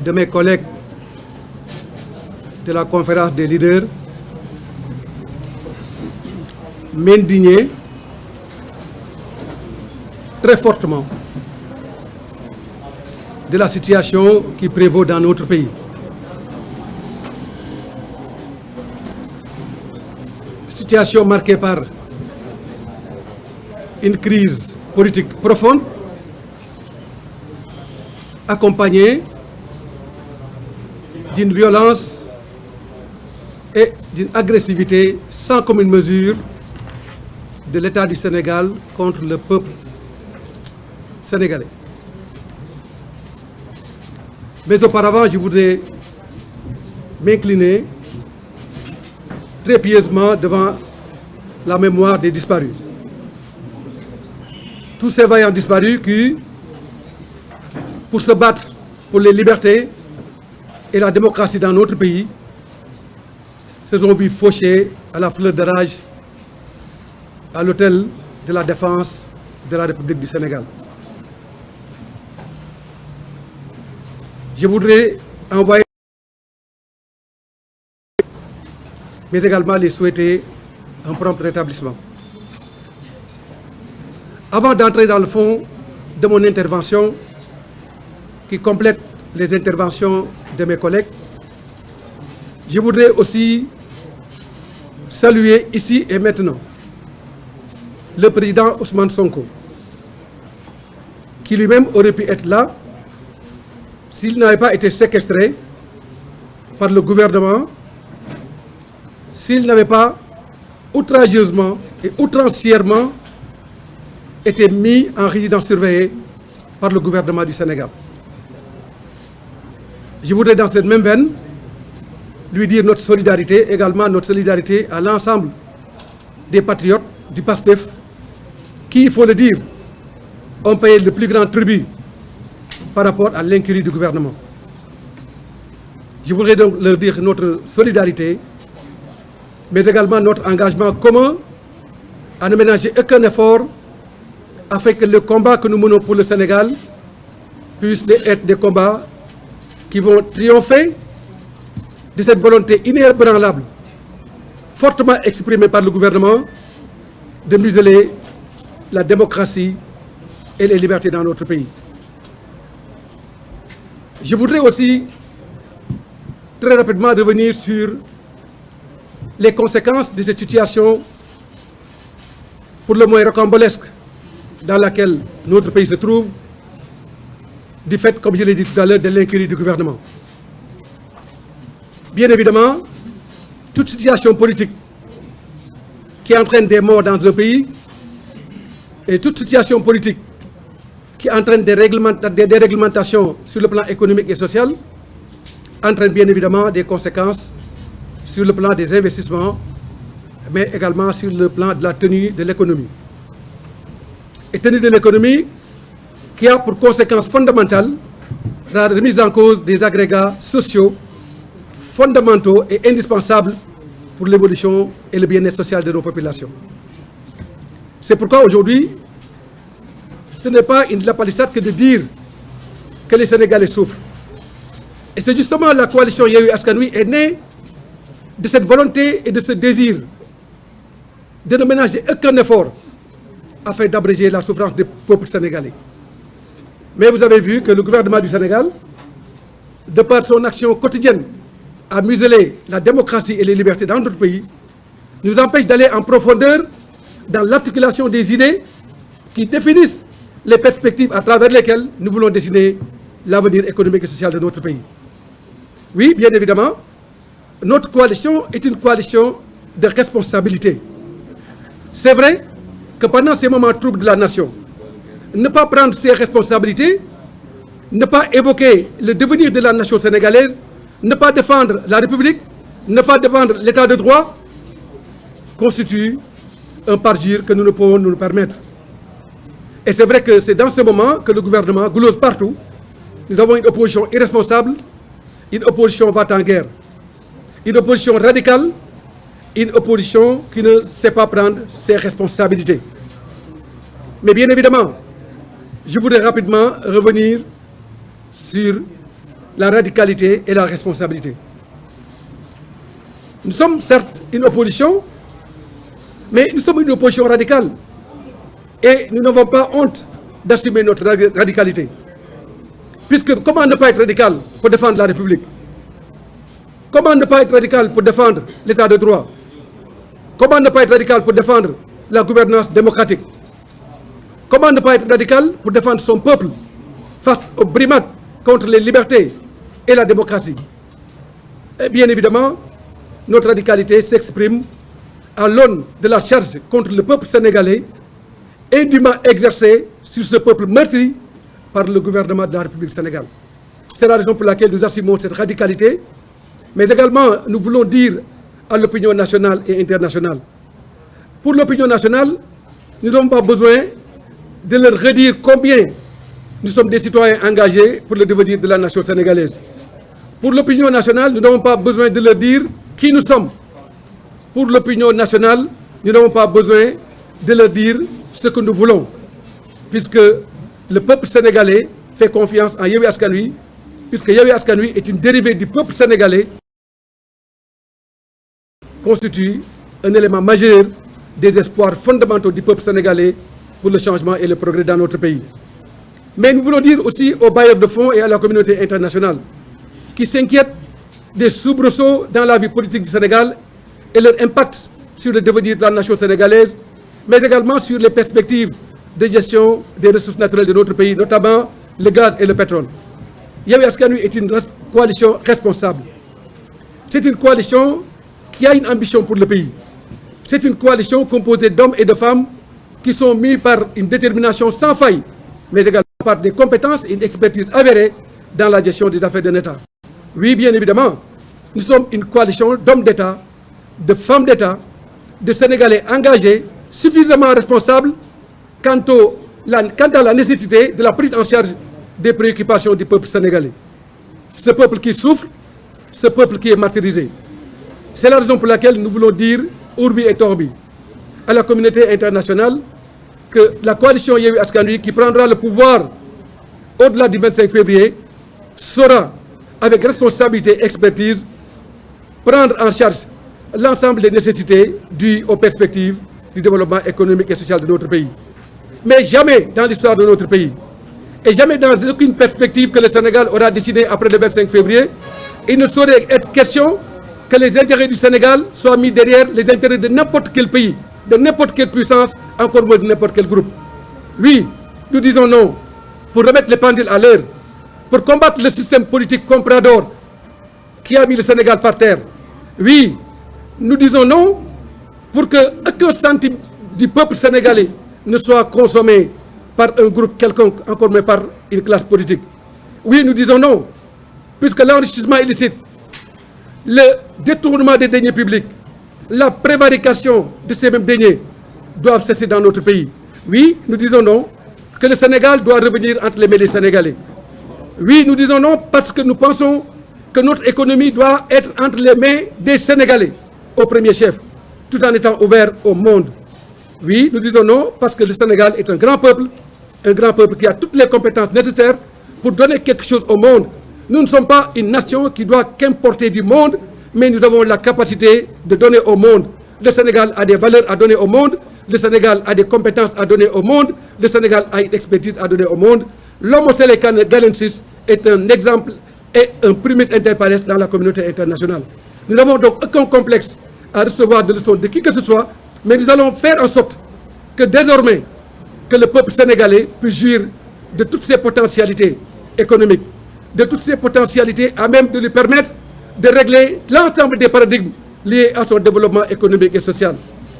de mes collègues de la conférence des leaders, m'indigner très fortement de la situation qui prévaut dans notre pays. Situation marquée par une crise politique profonde, accompagnée d'une violence et d'une agressivité sans commune mesure de l'État du Sénégal contre le peuple sénégalais. Mais auparavant, je voudrais m'incliner très pieusement devant la mémoire des disparus. Tous ces vaillants disparus qui, pour se battre pour les libertés et la démocratie dans notre pays, se sont vus fauchés à la fleur de rage à l'autel de la défense de la République du Sénégal. Je voudrais envoyer, mais également les souhaiter un prompt rétablissement. Avant d'entrer dans le fond de mon intervention, qui complète les interventions de mes collègues, je voudrais aussi saluer ici et maintenant le président Ousmane Sonko, qui lui-même aurait pu être là s'il n'avait pas été séquestré par le gouvernement, s'il n'avait pas outrageusement et outrancièrement été mis en résidence surveillée par le gouvernement du Sénégal. Je voudrais dans cette même veine lui dire notre solidarité, également notre solidarité à l'ensemble des patriotes du PASTEF qui, il faut le dire, ont payé le plus grand tribut par rapport à l'incurie du gouvernement. Je voudrais donc leur dire notre solidarité, mais également notre engagement commun à ne ménager aucun effort afin que le combat que nous menons pour le Sénégal puisse être des combats qui vont triompher de cette volonté inébranlable, fortement exprimée par le gouvernement, de museler la démocratie et les libertés dans notre pays. Je voudrais aussi très rapidement revenir sur les conséquences de cette situation pour le moins rocambolesque dans laquelle notre pays se trouve, du fait, comme je l'ai dit tout à l'heure, de l'incurie du gouvernement. Bien évidemment, toute situation politique qui entraîne des morts dans un pays et toute situation politique qui entraîne des déréglementations sur le plan économique et social entraîne bien évidemment des conséquences sur le plan des investissements, mais également sur le plan de la tenue de l'économie. Et tenue de l'économie qui a pour conséquence fondamentale la remise en cause des agrégats sociaux fondamentaux et indispensables pour l'évolution et le bien-être social de nos populations. C'est pourquoi aujourd'hui, ce n'est pas une lapalissade que de dire que les Sénégalais souffrent. Et c'est justement la coalition Yewwi Askan Wi est née de cette volonté et de ce désir de ne ménager aucun effort afin d'abréger la souffrance des peuples sénégalais. Mais vous avez vu que le gouvernement du Sénégal, de par son action quotidienne à museler la démocratie et les libertés dans notre pays, nous empêche d'aller en profondeur dans l'articulation des idées qui définissent les perspectives à travers lesquelles nous voulons dessiner l'avenir économique et social de notre pays. Oui, bien évidemment, notre coalition est une coalition de responsabilité. C'est vrai que pendant ces moments troubles de la nation, ne pas prendre ses responsabilités, ne pas évoquer le devenir de la nation sénégalaise, ne pas défendre la République, ne pas défendre l'état de droit, constitue un parjure que nous ne pouvons nous permettre. Et c'est vrai que c'est dans ce moment que le gouvernement glouse partout. Nous avons une opposition irresponsable, une opposition va-t-en-guerre, une opposition radicale, une opposition qui ne sait pas prendre ses responsabilités. Mais bien évidemment, je voudrais rapidement revenir sur la radicalité et la responsabilité. Nous sommes certes une opposition, mais nous sommes une opposition radicale. Et nous n'avons pas honte d'assumer notre radicalité. Puisque comment ne pas être radical pour défendre la République? Comment ne pas être radical pour défendre l'état de droit? Comment ne pas être radical pour défendre la gouvernance démocratique? Comment ne pas être radical pour défendre son peuple face aux brimades contre les libertés et la démocratie? Et bien évidemment, notre radicalité s'exprime à l'aune de la charge contre le peuple sénégalais indûment exercée sur ce peuple meurtri par le gouvernement de la République du Sénégal. C'est la raison pour laquelle nous assumons cette radicalité, mais également nous voulons dire à l'opinion nationale et internationale. Pour l'opinion nationale, nous n'avons pas besoin de leur redire combien nous sommes des citoyens engagés pour le devenir de la nation sénégalaise. Pour l'opinion nationale, nous n'avons pas besoin de leur dire qui nous sommes. Pour l'opinion nationale, nous n'avons pas besoin de leur dire ce que nous voulons, puisque le peuple sénégalais fait confiance en Yewwi Askan Wi, puisque Yewwi Askan Wi est une dérivée du peuple sénégalais, constitue un élément majeur des espoirs fondamentaux du peuple sénégalais pour le changement et le progrès dans notre pays. Mais nous voulons dire aussi aux bailleurs de fonds et à la communauté internationale qui s'inquiètent des soubresauts dans la vie politique du Sénégal et leur impact sur le devenir de la nation sénégalaise, mais également sur les perspectives de gestion des ressources naturelles de notre pays, notamment le gaz et le pétrole. Yewwi Askan Wi est une coalition responsable. C'est une coalition qui a une ambition pour le pays. C'est une coalition composée d'hommes et de femmes qui sont mis par une détermination sans faille, mais également par des compétences et une expertise avérée dans la gestion des affaires de l'État. Oui, bien évidemment, nous sommes une coalition d'hommes d'État, de femmes d'État, de Sénégalais engagés, suffisamment responsables quant à la nécessité de la prise en charge des préoccupations du peuple sénégalais. Ce peuple qui souffre, ce peuple qui est martyrisé. C'est la raison pour laquelle nous voulons dire, Urbi et Torbi, à la communauté internationale, que la coalition Yewwi Askan Wi qui prendra le pouvoir au-delà du 25 février saura, avec responsabilité et expertise, prendre en charge l'ensemble des nécessités dues aux perspectives du développement économique et social de notre pays. Mais jamais dans l'histoire de notre pays, et jamais dans aucune perspective que le Sénégal aura décidé après le 25 février, il ne saurait être question que les intérêts du Sénégal soient mis derrière les intérêts de n'importe quel pays, de n'importe quelle puissance, encore moins de n'importe quel groupe. Oui, nous disons non pour remettre les pendules à l'heure, pour combattre le système politique comprador qui a mis le Sénégal par terre. Oui, nous disons non pour que aucun centime du peuple sénégalais ne soit consommé par un groupe quelconque, encore moins par une classe politique. Oui, nous disons non, puisque l'enrichissement illicite, le détournement des deniers publics, la prévarication de ces mêmes deniers doivent cesser dans notre pays. Oui, nous disons non, que le Sénégal doit revenir entre les mains des Sénégalais. Oui, nous disons non parce que nous pensons que notre économie doit être entre les mains des Sénégalais, au premier chef, tout en étant ouvert au monde. Oui, nous disons non parce que le Sénégal est un grand peuple qui a toutes les compétences nécessaires pour donner quelque chose au monde. Nous ne sommes pas une nation qui doit qu'importer du monde, mais nous avons la capacité de donner au monde. Le Sénégal a des valeurs à donner au monde, le Sénégal a des compétences à donner au monde, le Sénégal a une expertise à donner au monde. L'homme sénégalensis est un exemple et un primus inter pares dans la communauté internationale. Nous n'avons donc aucun complexe à recevoir de leçons de qui que ce soit, mais nous allons faire en sorte que désormais, que le peuple sénégalais puisse jouir de toutes ses potentialités économiques, de toutes ses potentialités à même de lui permettre de régler l'ensemble des paradigmes liés à son développement économique et social.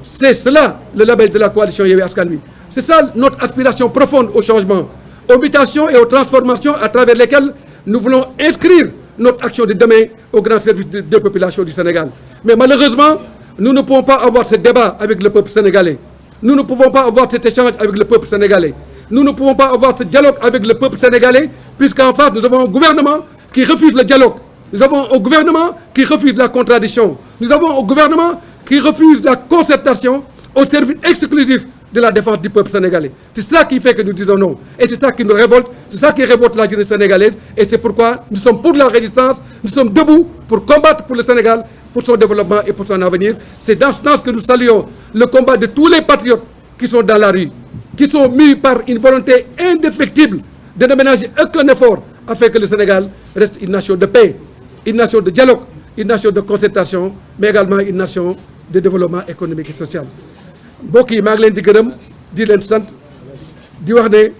C'est cela le label de la coalition Yewwi Askan Wi. C'est ça notre aspiration profonde au changement, aux mutations et aux transformations à travers lesquelles nous voulons inscrire notre action de demain au grand service des populations du Sénégal. Mais malheureusement, nous ne pouvons pas avoir ce débat avec le peuple sénégalais. Nous ne pouvons pas avoir cet échange avec le peuple sénégalais. Nous ne pouvons pas avoir ce dialogue avec le peuple sénégalais, puisqu'en face, nous avons un gouvernement qui refuse le dialogue. Nous avons un gouvernement qui refuse la contradiction. Nous avons un gouvernement qui refuse la concertation au service exclusif de la défense du peuple sénégalais. C'est ça qui fait que nous disons non. Et c'est ça qui nous révolte, c'est ça qui révolte la jeunesse sénégalaise. Et c'est pourquoi nous sommes pour la résistance, nous sommes debout pour combattre pour le Sénégal, pour son développement et pour son avenir. C'est dans ce sens que nous saluons le combat de tous les patriotes qui sont dans la rue, qui sont mus par une volonté indéfectible de ne ménager aucun effort afin que le Sénégal reste une nation de paix, une nation de dialogue, une nation de concertation, mais également une nation de développement économique et social. mbokk yi maa ngi leen di gërëm di leen sant di wax ne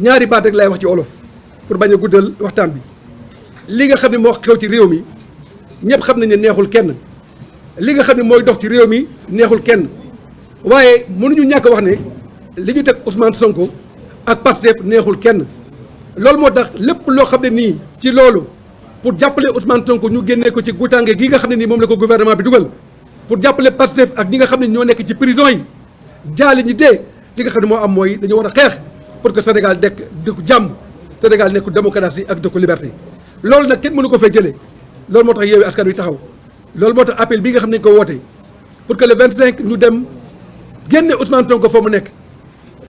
ñaari baat rek lay wax ci olof pour bañ a guddal waxtaan bi li nga xam ne moo xew ci réew mi ñëpp xam nañ ne neexul kenn li nga xam ne mooy dox ci réew mi neexul kenn waaye mënuñu ñàkk wax ne li ñu teg Ousmane Sonko ak Pastef neexul kenn loolu moo tax lépp loo xam ne nii ci loolu pour jàppale Ousmane Sonko ñu génnee ko ci guutange gi nga xam ne nii moom la ko gouvernement bi dugal pour jàppale Pastef ak ñi nga xam ne ñoo nekk ci prison yi jaale ñi dee li nga xam ne moo am mooy dañu war a xeex pour que Sénégal nekk dëkku jàmm Sénégal nekk démocratie ak dëkku liberté loolu nag kenn mënu ko fay jëlee loolu moo tax Yewwi Askan Wi taxaw loolu moo tax appel bi nga xam ne ñu ko woote pour que le 25 ñu dem génne Ousmane Sonko fa mu nekk